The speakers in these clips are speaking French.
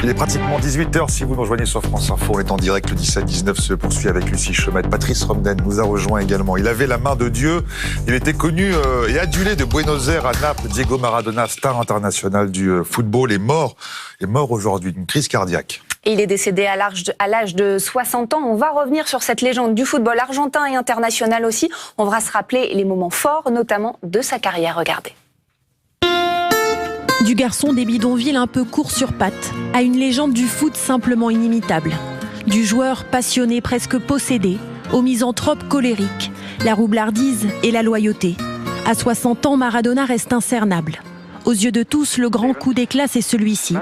Il est pratiquement 18h si vous nous rejoignez sur France Info. On est en direct, le 17-19 se poursuit avec Lucie Chomette. Patrice Romden nous a rejoint également. Il avait la main de Dieu. Il était connu et adulé de Buenos Aires à Naples. Diego Maradona, star international du football, est mort aujourd'hui d'une crise cardiaque. Et il est décédé à l'âge de 60 ans. On va revenir sur cette légende du football argentin et international aussi. On va se rappeler les moments forts, notamment de sa carrière. Regardez. Du garçon des bidonvilles un peu court sur pattes, à une légende du foot simplement inimitable. Du joueur passionné, presque possédé, au misanthrope colérique, la roublardise et la loyauté. À 60 ans, Maradona reste incernable. Aux yeux de tous, le grand coup d'éclat, c'est celui-ci.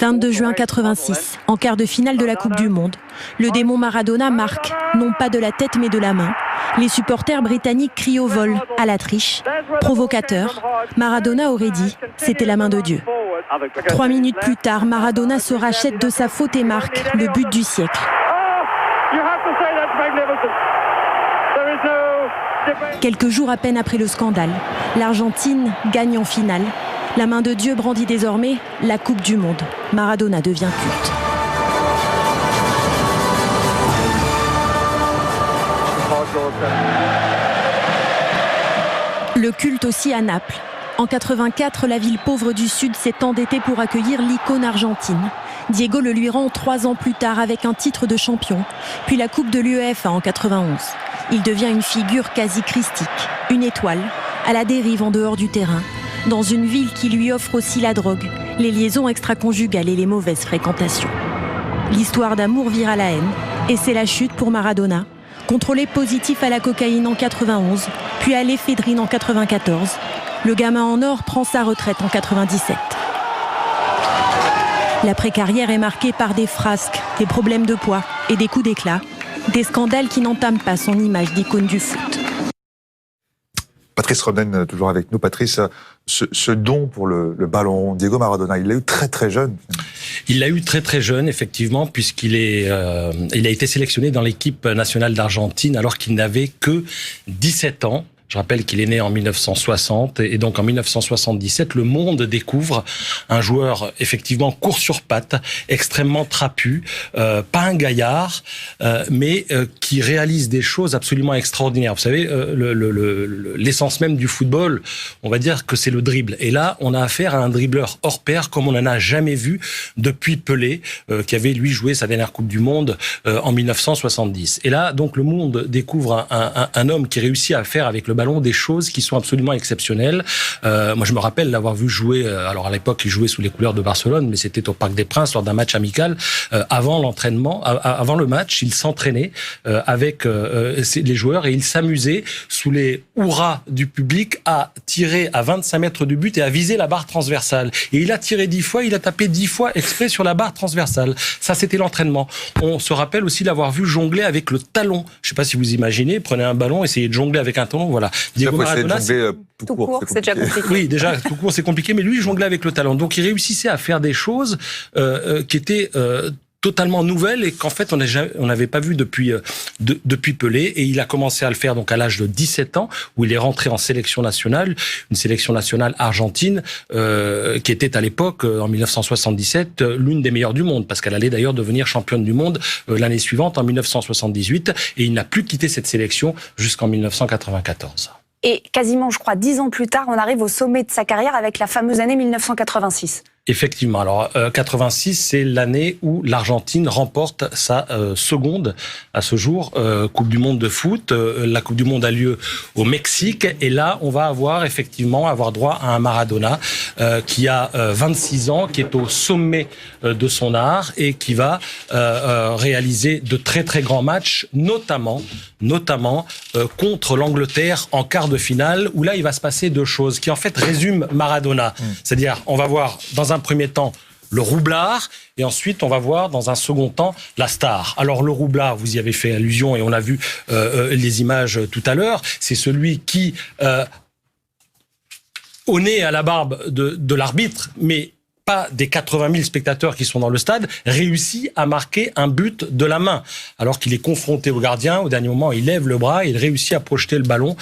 22 juin 86, en quart de finale de la Coupe du Monde. Le démon Maradona marque, non pas de la tête mais de la main. Les supporters britanniques crient au vol, à la triche. Provocateur, Maradona aurait dit, c'était la main de Dieu. 3 minutes plus tard, Maradona se rachète de sa faute et marque le but du siècle. Quelques jours à peine après le scandale, l'Argentine gagne en finale. La main de Dieu brandit désormais la Coupe du Monde. Maradona devient culte. Le culte aussi à Naples. En 84, la ville pauvre du Sud s'est endettée pour accueillir l'icône argentine. Diego le lui rend 3 ans plus tard avec un titre de champion, puis la Coupe de l'UEFA en 91. Il devient une figure quasi christique, une étoile, à la dérive en dehors du terrain, dans une ville qui lui offre aussi la drogue, les liaisons extra-conjugales et les mauvaises fréquentations. L'histoire d'amour vire à la haine, et c'est la chute pour Maradona, contrôlé positif à la cocaïne en 91, puis à l'éphédrine en 94. Le gamin en or prend sa retraite en 97. L'après-carrière est marquée par des frasques, des problèmes de poids et des coups d'éclat, des scandales qui n'entament pas son image d'icône du foot. Patrice Romden, toujours avec nous. Patrice, ce don pour le ballon rond, Diego Maradona, il l'a eu très très jeune. Il l'a eu très très jeune, effectivement, puisqu'il il a été sélectionné dans l'équipe nationale d'Argentine alors qu'il n'avait que 17 ans. Je rappelle qu'il est né en 1960 et donc en 1977, le monde découvre un joueur effectivement court sur pattes, extrêmement trapu, pas un gaillard, mais qui réalise des choses absolument extraordinaires. Vous savez, l'essence même du football, on va dire que c'est le dribble. Et là, on a affaire à un dribbleur hors pair comme on n'en a jamais vu depuis Pelé, qui avait lui joué sa dernière Coupe du Monde en 1970. Et là, donc, le monde découvre un homme qui réussit à faire avec le ballon des choses qui sont absolument exceptionnelles. Moi, je me rappelle l'avoir vu jouer. Alors à l'époque, il jouait sous les couleurs de Barcelone, mais c'était au Parc des Princes lors d'un match amical. Avant l'entraînement, avant le match, il s'entraînait avec les joueurs et il s'amusait sous les hurrahs du public à tirer à 25 mètres du but et à viser la barre transversale. Et il a tiré 10 fois, il a tapé 10 fois exprès sur la barre transversale. Ça, c'était l'entraînement. On se rappelle aussi l'avoir vu jongler avec le talon. Je ne sais pas si vous imaginez, prenez un ballon, essayez de jongler avec un talon, voilà. Diego Maradona, tout court, c'est déjà compliqué. Oui, déjà, tout court, c'est compliqué, mais lui, il jonglait avec le talent. Donc, il réussissait à faire des choses qui étaient totalement nouvelles et qu'en fait, on n'avait pas vu depuis Pelé. Et il a commencé à le faire donc à l'âge de 17 ans, où il est rentré en sélection nationale, une sélection nationale argentine, qui était à l'époque, en 1977, l'une des meilleures du monde, parce qu'elle allait d'ailleurs devenir championne du monde l'année suivante, en 1978. Et il n'a plus quitté cette sélection jusqu'en 1994. Et quasiment, je crois, 10 ans plus tard, on arrive au sommet de sa carrière avec la fameuse année 1986. Effectivement. Alors, 86, c'est l'année où l'Argentine remporte sa seconde, à ce jour, Coupe du Monde de foot. La Coupe du Monde a lieu au Mexique. Et là, on va avoir droit à un Maradona qui a 26 ans, qui est au sommet de son art et qui va réaliser de très très grands matchs, notamment contre l'Angleterre en quart de finale, où là, il va se passer deux choses qui en fait résument Maradona. C'est-à-dire, on va voir dans un premier temps le roublard, et ensuite on va voir dans un second temps la star. Alors le roublard, vous y avez fait allusion et on a vu les images tout à l'heure, c'est celui qui, au nez à la barbe de l'arbitre, mais pas des 80 000 spectateurs qui sont dans le stade, réussit à marquer un but de la main. Alors qu'il est confronté au gardien, au dernier moment, il lève le bras, il réussit à projeter le ballon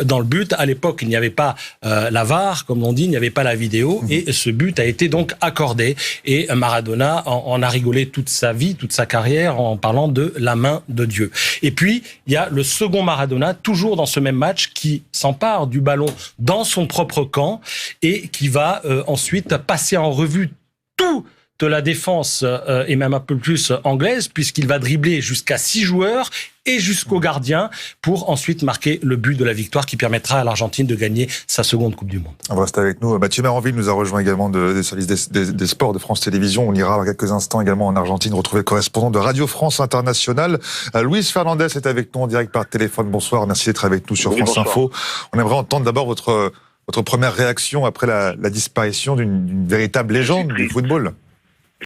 dans le but. À l'époque, il n'y avait pas la VAR, comme on dit, il n'y avait pas la vidéo, et ce but a été donc accordé. Et Maradona en a rigolé toute sa vie, toute sa carrière, en parlant de la main de Dieu. Et puis, il y a le second Maradona, toujours dans ce même match, qui s'empare du ballon dans son propre camp et qui va ensuite passer en revue toute la défense et même un peu plus anglaise, puisqu'il va dribbler jusqu'à 6 joueurs et jusqu'au gardien pour ensuite marquer le but de la victoire qui permettra à l'Argentine de gagner sa seconde Coupe du Monde. On va rester avec nous. Mathieu Maranville nous a rejoint également des services des sports de France Télévisions. On ira dans quelques instants également en Argentine retrouver le correspondant de Radio France Internationale. Luis Fernandez est avec nous en direct par téléphone. Bonsoir, merci d'être avec nous sur France Info. On aimerait entendre d'abord votre première réaction après la disparition d'une véritable légende du football.